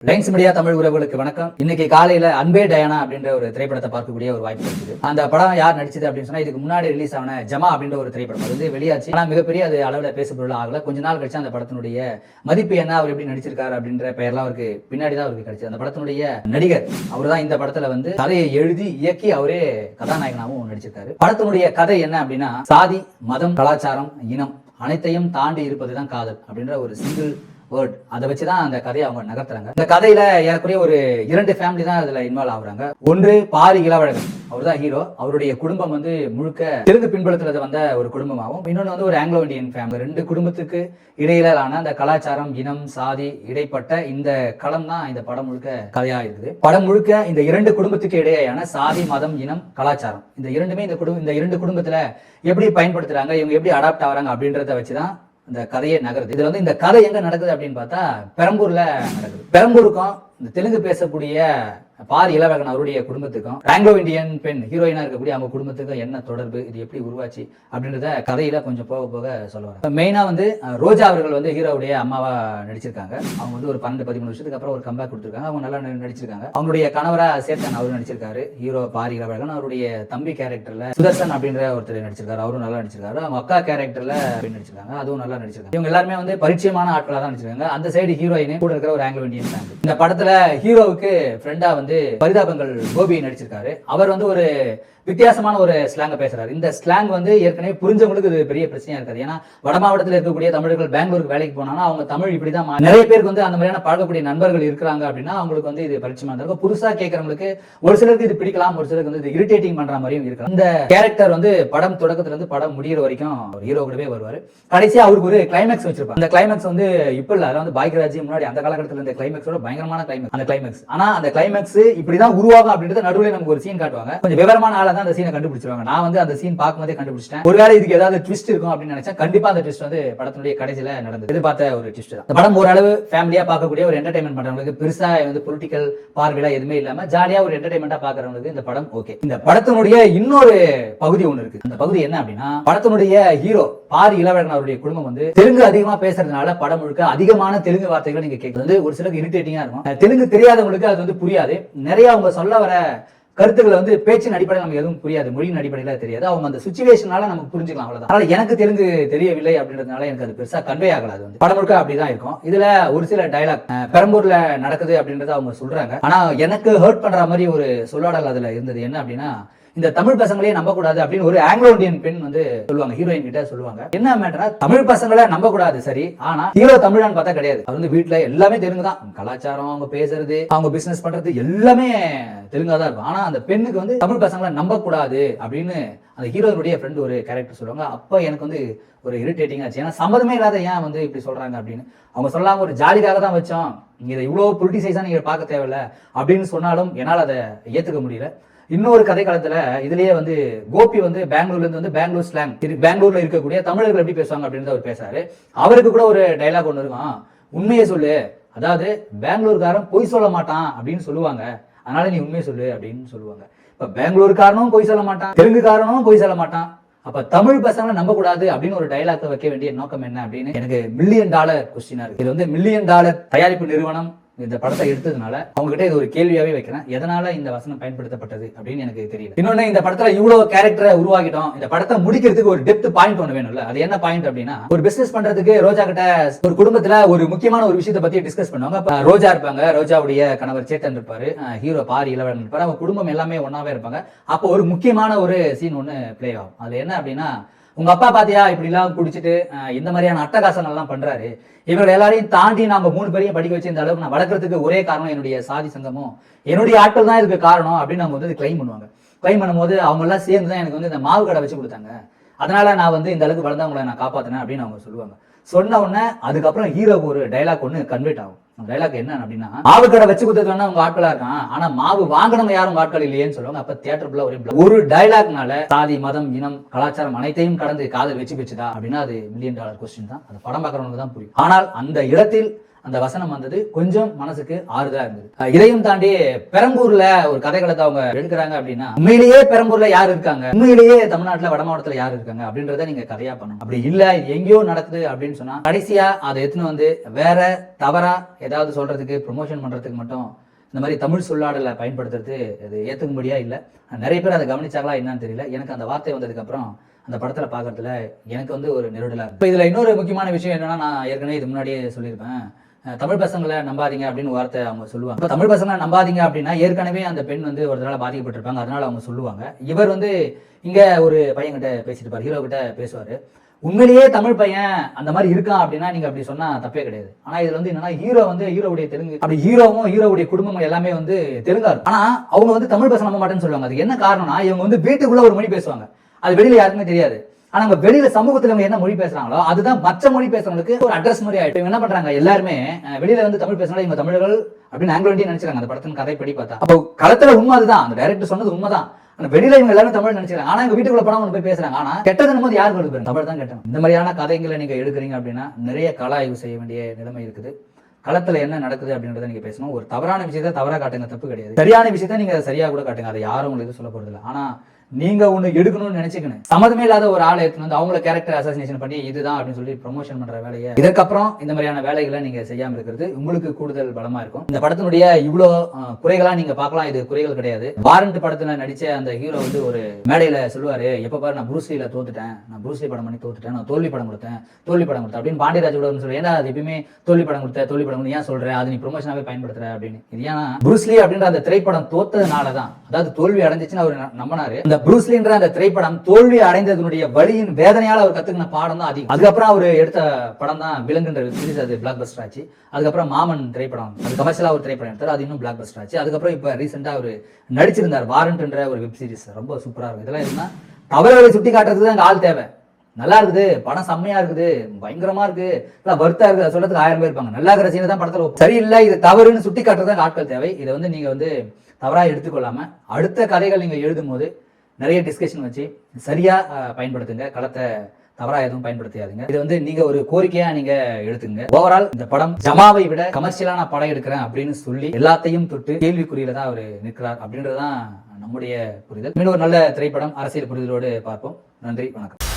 Lines media Tamil உறவுகளுக்கு வணக்கம். இன்னைக்கு காலையில அன்பே டயானா அப்படின்ற ஒரு திரைப்படத்தை பார்க்கக்கூடிய ஒரு வாய்ப்பு இருக்குது. அந்த படம் யார் நடிச்சது அப்படின்னு சொன்னா, இதுக்கு முன்னாடி ரிலீஸ் ஆன ஜமா அப்படின்ற ஒரு திரைப்படம் அது வந்து வெளியாச்சு. ஆனா மிகப்பெரிய அது அளவுல பேசுபொருள் ஆகல. கொஞ்ச நாள் கழிச்சு அந்த படத்தினுடைய மதிப்பு என்ன, அவர் எப்படி நடிச்சிருக்காரு அப்படின்ற பெயர்லாம் அவருக்கு பின்னாடி தான் அவருக்கு கிடைச்சது. அந்த படத்தினுடைய நடிகர் அவர் தான் இந்த படத்துல வந்து கதையை எழுதி இயக்கி அவரே கதாநாயகனாகவும் நடிச்சிருக்காரு. படத்தினுடைய கதை என்ன அப்படின்னா, சாதி, மதம், கலாச்சாரம், இனம் அனைத்தையும் தாண்டி இருப்பதுதான் காதல் அப்படின்ற ஒரு சிங்கிள் வேர்ட். அதை வச்சுதான் அந்த கதையை அவங்க நகர்த்துறாங்க. இந்த கதையில ஏறக்குறைய ஒரு 2 ஃபேமிலி தான் இதுல இன்வால்வ் ஆகுறாங்க. ஒன்று பாரி இளவழகன், அவர் தான் ஹீரோ. அவருடைய குடும்பம் வந்து முழுக்க தெலுங்கு பின்புலத்துல வந்த ஒரு குடும்பமாகவும், இன்னொன்று வந்து ஒரு ஆங்கிலோ இந்தியன் ஃபேமிலி. 2 குடும்பத்துக்கு இடையிலான அந்த கலாச்சாரம், இனம், சாதி இடைப்பட்ட இந்த களம் தான் இந்த படம் முழுக்க கதையா இருக்குது. படம் முழுக்க இந்த 2 குடும்பத்துக்கு இடையேயான சாதி, மதம், இனம், கலாச்சாரம் இந்த இரண்டுமே இந்த 2 குடும்பத்துல எப்படி பயன்படுத்துறாங்க, இவங்க எப்படி அடாப்ட் ஆகிறாங்க அப்படின்றத வச்சுதான் இந்த கதையே நகருது. இதுல வந்து இந்த கதை எங்க நடக்குது அப்படின்னு பார்த்தா பெரம்பூர்ல நடக்குது. பெரம்பூருக்கும் இந்த தெலுங்கு பேசக்கூடிய பாரி இளவழகன் அவருடைய குடும்பத்துக்கும் ஆங்கிலோ இந்தியன் பெண் ஹீரோயினா இருக்கக்கூடிய அவங்க குடும்பத்துக்கும் என்ன தொடர்பு, இது எப்படி உருவாச்சு அப்படின்றத கதையில கொஞ்சம் போக போக சொல்லுவாங்க. மெயினா வந்து ரோஜா அவர்கள் வந்து ஹீரோவுடைய அம்மாவா நடிச்சிருக்காங்க. அவங்க வந்து ஒரு 12-13 வருஷத்துக்கு அப்புறம் ஒரு கம்பேக் கொடுத்திருக்காங்க. அவங்க நல்லா நடிச்சிருக்காங்க. அவங்களுடைய கணவரா சேத்தன் அவரும் நடிச்சிருக்காரு. ஹீரோ பாரி இளவழகன். அவருடைய தம்பி கேரக்டர்ல சுதர்சன் அப்படின்ற ஒருத்தர் நடிச்சிருக்காரு. அவரும் நல்லா நடிச்சிருக்காரு. அவங்க அக்கா கேரக்டர்ல நடிச்சிருக்காங்க. அதுவும் நல்லா நடிச்சிருக்காங்க. இவங்க எல்லாருமே வந்து பரிச்சயமான ஆட்களா தான் நடிச்சிருக்காங்க. அந்த சைடு ஹீரோயின் கூட இருக்கிற ஒரு ஆங்கிலோ இந்தியன் ஃபேமிலி. இந்த படத்துல ஹீரோவுக்கு ஃப்ரெண்டா வந்து பரிதாபங்கள் கோபி நடிச்சிருக்காரு. அவர் வந்து ஒரு வித்தியாசமான ஒரு ஸ்லாங்க பேசுறாரு. இந்த ஸ்லாங் வந்து ஏற்கனவே புரிஞ்சவங்களுக்கு இது பெரிய பிரச்சனையா இருக்காது. ஏன்னா வட மாவட்டத்தில் இருக்கக்கூடிய தமிழர்கள் பெங்களூருக்கு வேலைக்கு போனாங்கன்னா அவங்க தமிழ் இப்படிதான். நிறைய பேருக்கு வந்து அந்த மாதிரியான பழகக்கூடிய நண்பர்கள் இருக்கிறாங்க அப்படின்னா அவங்களுக்கு வந்து இது பரிச்சயமா இருக்கும். புதுசா கேட்கறவங்களுக்கு ஒரு சிலருக்கு இது பிடிக்கலாம், ஒரு சிலருக்கு வந்து இது இரிட்டேட்டிங் பண்ற மாதிரியும் இருக்கலாம். இந்த கேரக்டர் வந்து படம் தொடக்கத்துல இருந்து படம் முடிகிற வரைக்கும் ஹீரோ கூடவே வருவாரு. கடைசியா அவருக்கு ஒரு கிளைமேக்ஸ் வச்சிருப்பாங்க. அந்த கிளைமேக்ஸ் வந்து இப்ப இல்ல, அதாவது வந்து பாக்யராஜ் முன்னாடி அந்த காலகட்டத்தில் இந்த கிளைமேக்ஸோட பயங்கரமான கிளைமேக்ஸ். அந்த கிளைமேக்ஸ் ஆனா அந்த கிளைமேக்ஸ் இப்படிதான் உருவாகும் அப்படின்றது நடுவில் நமக்கு ஒரு சீன் காட்டுவாங்க. கொஞ்சம் விவரமான ஆளா தான் அந்த சீனை கண்டுபிடிச்சிருவாங்க. நான் வந்து அந்த சீன் பார்க்கும்போதே கண்டுபிடிச்சிட்டேன். ஒருவேளை இதுக்கு ஏதாவது ட்விஸ்ட் இருக்கும் அப்படின்னு நினைச்சா கண்டிப்பா அந்த ட்விஸ்ட் வந்து படத்தினுடைய கடைசியில நடந்தது. எதிர்பார்த்த ஒரு ட்விஸ்ட் தான். படம் ஓரளவு ஃபேமிலியா பார்க்கக்கூடிய ஒரு என்டர்டைன்மெண்ட் பண்றவங்களுக்கு, பெருசா வந்து பொலிட்டிக்கல் பார்வையில எதுவுமே இல்லாம ஜாலியா ஒரு என்டர்டைன்மெண்டா பாக்குறவங்களுக்கு இந்த படம் ஓகே. இந்த படத்தினுடைய இன்னொரு பகுதி ஒன்று இருக்கு. அந்த பகுதி என்ன அப்படின்னா, படத்தினுடைய ஹீரோ பாரி இளவழகன் அவருடைய குடும்பம் வந்து தெலுங்கு அதிகமா பேசுறதுனால படம் முழுக்க அதிகமான தெலுங்கு வார்த்தைகளை நீங்க கேட்கறது வந்து ஒரு சிலருக்கு இரிட்டேட்டிங்கா இருக்கும். தெலுங்கு தெரியாதவங்களுக்கு அது வந்து புரியாது. நிறைய அவங்க சொல்ல வர கருத்துக்களை வந்து பேச்சின் அடிப்படையில் நமக்கு எதுவும் புரியாது, மொழியின் அடிப்படையில தெரியாது. அவங்க அந்த சிச்சுவேஷனால நமக்கு புரிஞ்சுக்கலாம், அவ்வளவுதான். அதனால எனக்கு தெலுங்கு தெரியவில்லை அப்படின்றதுனால எனக்கு அது பெருசா கன்வே ஆகல. அது வந்து படம் முழுக்க அப்படிதான் இருக்கும். இதுல ஒரு சில டைலாக் பெரம்பூர்ல நடக்குது அப்படின்றத அவங்க சொல்றாங்க. ஆனா எனக்கு ஹர்ட் பண்ற மாதிரி ஒரு சொல்லாடல் அதுல இருந்தது. என்ன அப்படின்னா, இந்த தமிழ் பசங்களே நம்ப கூடாது அப்படின்னு ஒரு ஆங்கிலோ இந்தியன் பெண் வந்து சொல்லுவாங்க, ஹீரோயின் கிட்ட சொல்லுவாங்க. என்ன மேட்டரா, தமிழ் பசங்களை நம்ப கூடாது சரி, ஆனா ஹீரோ தமிழான்னு பார்த்தா கிடையாது. அது வந்து வீட்டுல எல்லாமே தெலுங்கு தான். கலாச்சாரம், அவங்க பேசுறது, அவங்க பிசினஸ் பண்றது எல்லாமே தெலுங்கா தான் இருக்கும். ஆனா அந்த பெண்ணுக்கு வந்து தமிழ் பசங்களை நம்ப கூடாது அப்படின்னு அந்த ஹீரோனுடைய ஃப்ரெண்ட் ஒரு கேரக்டர் சொல்லுவாங்க. அப்ப எனக்கு வந்து ஒரு இரிட்டேட்டிங் ஆச்சு. ஏன்னா சம்மதமே இல்லாத ஏன் வந்து இப்படி சொல்றாங்க அப்படின்னு. அவங்க சொல்லாம ஒரு ஜாலிக்காக தான் வச்சோம், நீங்க இதை இவ்வளவு பொலிட்டிசைஸா நீங்க பார்க்க தேவையில்ல அப்படின்னு சொன்னாலும் என்னால் அதை ஏத்துக்க முடியல. இன்னொரு கதை காலத்துல இதுலயே வந்து கோபி வந்து பெங்களூர்ல இருந்து வந்து பெங்களூர் ஸ்லாங், பெங்களூர்ல இருக்கக்கூடிய தமிழர்கள் எப்படி பேசுவாங்க அப்படின்னு அவர் பேசுறாரு. அவருக்கு கூட ஒரு டைலாக் ஒன்று இருக்கும், உண்மையை சொல்லு, அதாவது பெங்களூர்காரன் பொய் சொல்ல மாட்டான் அப்படின்னு சொல்லுவாங்க, அதனால நீ உண்மையை சொல்லு அப்படின்னு சொல்லுவாங்க. இப்ப பெங்களூர்காரனும் பொய் சொல்ல மாட்டான், தெலுங்குக்காரனும் பொய் சொல்ல மாட்டான், அப்ப தமிழ் பசங்களை நம்ப கூடாது அப்படின்னு ஒரு டைலாக் வைக்க வேண்டிய நோக்கம் என்ன அப்படின்னு எனக்கு $1 மில்லியன் கொஸ்டினா இருக்கு. இது வந்து $1 மில்லியன் தயாரிப்பு நிறுவனம் இந்த படத்தை எடுத்ததுனால அவங்க கிட்ட இது ஒரு கேள்வியாவே வைக்கிறேன், எதனால இந்த வசனம் பயன்படுத்தப்பட்டது அப்படின்னு எனக்கு தெரியல. இன்னொன்னு, இந்த படத்துல இவ்வளவு கேரக்டரை உருவாக்கிட்டோம், இந்த படத்தை முடிக்கிறதுக்கு ஒரு டெப்த் பாயிண்ட் ஒன்று வேணும்ல. அது என்ன பாயிண்ட் அப்படின்னா, ஒரு பிசினஸ் பண்றதுக்கு ரோஜா கிட்ட ஒரு குடும்பத்துல ஒரு முக்கியமான ஒரு விஷயத்தை பத்தி டிஸ்கஸ் பண்ணுவாங்க. ரோஜா இருப்பாங்க, ரோஜாவுடைய கணவர் சேத்தன் இருப்பாரு, ஹீரோ பாரி இளவழகன் இருப்பாரு, அவங்க குடும்பம் எல்லாமே ஒன்னாவே இருப்பாங்க. அப்போ ஒரு முக்கியமான ஒரு சீன் ஒன்று பிளே ஆகும். அதுல என்ன அப்படின்னா, உங்க அப்பா பாத்தியா இப்படி எல்லாம் குடிச்சிட்டு இந்த மாதிரியான அட்டகாசங்கள் எல்லாம் பண்றாரு, இவங்க எல்லாரையும் தாண்டி நாம 3 பேரையும் படிக்க வச்சு இந்த அளவுக்கு நான் வளர்க்கறதுக்கு ஒரே காரணம் என்னுடைய சாதி சங்கமும் என்னுடைய ஆட்கள் தான் இதுக்கு காரணம் அப்படின்னு அவங்க வந்து கிளைம் பண்ணுவாங்க. கிளைம் பண்ணும்போது அவங்க எல்லாம் சேர்ந்து தான் எனக்கு வந்து இந்த மாவு கடை வச்சு கொடுத்தாங்க, அதனால நான் வந்து இந்த அளவுக்கு வளர்ந்தவங்களை நான் காப்பாத்தினேன் அப்படின்னு அவங்க சொல்லுவாங்க. சொன்ன உடனே அதுக்கப்புறம் ஹீரோக்கு ஒரு டைலாக் ஒன்று கன்வெர்ட் ஆகும். டைலாக் என்ன அப்படின்னா, மாவு கடை வச்சு கொடுத்தது உங்க ஆட்களா இருக்கான், ஆனா மாவு வாங்கினவங்க யாரும் ஆட்கள் இல்லையேன்னு சொல்லுவாங்க. அப்ப தியேட்டர் ஒரு டைலாக்னால சாதி, மதம், இனம், கலாச்சாரம் அனைத்தையும் கடந்து காதல் வச்சு வச்சுதா அப்படின்னா அது $1 மில்லியன் கொஸ்டின் தான். அது படம் பார்க்கறவங்க தான் புரியும். ஆனால் அந்த இடத்தில் அந்த வசனம் வந்தது கொஞ்சம் மனசுக்கு ஆறுதலா இருந்தது. இதையும் தாண்டி பெரம்பூர்ல ஒரு கதைகளத்தை அவங்க எடுக்கிறாங்க அப்படின்னா, உண்மையிலேயே பெரம்பூர்ல யார் இருக்காங்க, உண்மையிலேயே தமிழ்நாட்டுல வட மாவட்டத்துல யார் இருக்காங்க அப்படின்றத நீங்க கதையா பண்ணணும். அப்படி இல்ல இது எங்கேயோ நடக்குது அப்படின்னு சொன்னா கடைசியா அதை எடுத்துன்னு வந்து வேற தவறா ஏதாவது சொல்றதுக்கு ப்ரொமோஷன் பண்றதுக்கு மட்டும் இந்த மாதிரி தமிழ் சொல்லாடலை பயன்படுத்துறது அது ஏற்றுக்கும்படியா இல்லை. நிறைய பேர் அதை கவனிச்சாங்களா என்னன்னு தெரியல. எனக்கு அந்த வார்த்தை வந்ததுக்கு அப்புறம் அந்த படத்துல பாக்குறதுல எனக்கு வந்து ஒரு நெருடலா இருக்கு. இப்போ இதுல இன்னொரு முக்கியமான விஷயம் என்னன்னா, நான் ஏற்கனவே இது முன்னாடியே சொல்லியிருப்பேன், தமிழ் பசங்களை நம்பாதீங்க அப்படின்னு வார்த்தை அவங்க சொல்லுவாங்க. இப்போ தமிழ் பசங்களை நம்பாதீங்க அப்படின்னா ஏற்கனவே அந்த பெண் வந்து ஒரு தடவை பாதிக்கப்பட்டிருப்பாங்க, அதனால அவங்க சொல்லுவாங்க. இவர் வந்து இங்க ஒரு பையன்கிட்ட பேசிட்டு இருப்பார், ஹீரோ கிட்ட பேசுவாரு. உண்மையிலேயே தமிழ் பையன் அந்த மாதிரி இருக்கான் அப்படின்னா நீங்க அப்படி சொன்னா தப்பே கிடையாது. ஆனா இதுல வந்து என்னன்னா, ஹீரோ வந்து ஹீரோவுடைய தெலுங்கு, அப்படி ஹீரோவும் ஹீரோவுடைய குடும்பமும் எல்லாமே வந்து தெலுங்கா இருக்கும். ஆனா அவங்க வந்து தமிழ் பேச நம்ப மாட்டேன்னு சொல்லுவாங்க. அதுக்கு என்ன காரணம்னா, இவங்க வந்து வீட்டுக்குள்ள ஒரு மொழி பேசுவாங்க, அது வெளியில யாருக்குமே தெரியாது. ஆனா அவங்க வெளியில சமூகத்துல இவங்க என்ன மொழி பேசுறாங்களோ அதுதான் மற்ற மொழி பேசுறவங்களுக்கு ஒரு அட்ரஸ் மாதிரி ஆயிட்டு. என்ன பண்றாங்க, எல்லாருமே வெளியில வந்து தமிழ் பேசுறாங்க, இவங்க தமிழர்கள் அப்படின்னு ஆங்கிலோ இந்தியன் நினைச்சாங்க அந்த படத்தின் கதைப்படி பார்த்தா. அப்போ களத்துல உண்மை அதுதான், அந்த டைரக்டர் சொன்னது உண்மைதான். வெளியில இவங்க எல்லாரும் தமிழ் நினைச்சாங்க, ஆனா எங்க வீட்டுக்குள்ள படம் ஒன்று போய் பேசுறாங்க. ஆனா கெட்டது போது யாருக்கு வருது, தமிழ் தான் கெட்டது. இந்த மாதிரியான கதைகளை நீங்க எடுக்கிறீங்க அப்படின்னா நிறைய கள ஆய்வு செய்ய வேண்டிய நிலைமை இருக்குது. களத்துல என்ன நடக்குது அப்படின்றத நீங்க பேசணும். ஒரு தவறான விஷயத்த தவறா காட்டுங்க, தப்பு கிடையாது. சரியான விஷயத்த நீங்க சரியா கூட காட்டுங்க, அதை யாரும் உங்களுக்கு சொல்ல போறது இல்லை. ஆனா நீங்க ஒண்ணு எடுக்கணும்னு நினைச்சுக்கணும், சம்மதமே இல்லாத ஒரு ஆளை எடுத்துன்னு வந்து அவங்கள கேரக்டர் அசாசினேஷன் பண்ணி இதுதான் அப்படின்னு சொல்லி ப்ரொமோஷன் பண்ற வேலையை இதற்கப்புறம் இந்த மாதிரியான வேலைகளை நீங்க செய்யாம இருக்கிறது உங்களுக்கு கூடுதல் பலமா இருக்கும். இந்த படத்தினுடைய இவ்வளோ குறைகளா நீங்க பார்க்கலாம், இது குறைகள் கிடையாது. வாரண்ட் படத்துல நடிச்ச அந்த ஹீரோ வந்து ஒரு மேடையில சொல்லுவாரு, எப்ப பாரு நான் ப்ரூஸ்லியில தோத்துட்டேன், நான் ப்ரூஸ்லி படம் பண்ணி தோத்துட்டேன், நான் தோல்வி படம் கொடுத்தேன் அப்படின்னு பாண்டியராஜ் கூட சொல்றேன். ஏன்னா அது எப்பயுமே தோல்வி படம் கொடுத்த ஏன் சொல்றேன், அது நீ ப்ரொமோஷனாவே பயன்படுத்துற அப்படின்னு. இது ஏன்னா ப்ரூஸ்லி அப்படின்ற அந்த திரைப்படம் தோத்ததுனாலதான், அதாவது தோல்வி அடைஞ்சிச்சுன்னு அவர் நம்பினாரு. இந்த ப்ரூஸ்லின்ற அந்த திரைப்படம் தோல்வி அடைந்ததனுடைய வலியின் வேதனையால அவர் கத்துக்கின பாடம் தான் அதிகம். அதுக்கப்புறம் அவர் எடுத்த படம் தான் விலங்குன்ற சீரிஸ், அது பிளாக் பஸ்டர் ஆச்சு. அதுக்கப்புறம் மாமன் திரைப்படம், அது கமர்ஷியலா ஒரு திரைப்படம் எடுத்தார், அது இன்னும் பிளாக் பஸ்டர் ஆச்சு. அதுக்கப்புறம் இப்ப ரீசெண்டா அவர் நடிச்சிருந்தார் வாரண்ட்ன்ற ஒரு வெப் சீரிஸ், ரொம்ப சூப்பரா இருக்கு. இதெல்லாம் என்ன தவறுகளை சுட்டி காட்டுறதுக்கு தான் ஆள் தேவை. நல்லா இருக்குது படம், செம்மையா இருக்குது, பயங்கரமா இருக்கு, வருத்தா இருக்குது, சொல்றதுக்கு 1000 பேர் இருப்பாங்க. நல்லா இருக்கிற சீனை தான் படத்துல சரியில்லை, இது தவறுன்னு சுட்டி காட்டுறதுக்கு ஆட்கள் தேவை. இதை வந்து நீங்க வந்து தவறா எடுத்துக்கொள்ளாம அடுத்த கதைகள் நீங்க எழுதும் போது நிறைய டிஸ்கஷன் வச்சு சரியா பயன்படுத்துங்க. களத்தை தவறா எதுவும் பயன்படுத்தாதீங்க. இது வந்து நீங்க ஒரு கோரிக்கையா நீங்க எடுத்துங்க. ஓவரால் இந்த படம் ஜமாவை விட கமர்ஷியலா படம் எடுக்கிறேன் அப்படின்னு சொல்லி எல்லாத்தையும் தொட்டு கேள்விக்குறியில தான் அவர் நிற்கிறார் அப்படின்றதுதான் நம்முடைய புரிதல். இன்னொரு நல்ல திரைப்படம் அரசியல் புரிதலோடு பார்ப்போம். நன்றி, வணக்கம்.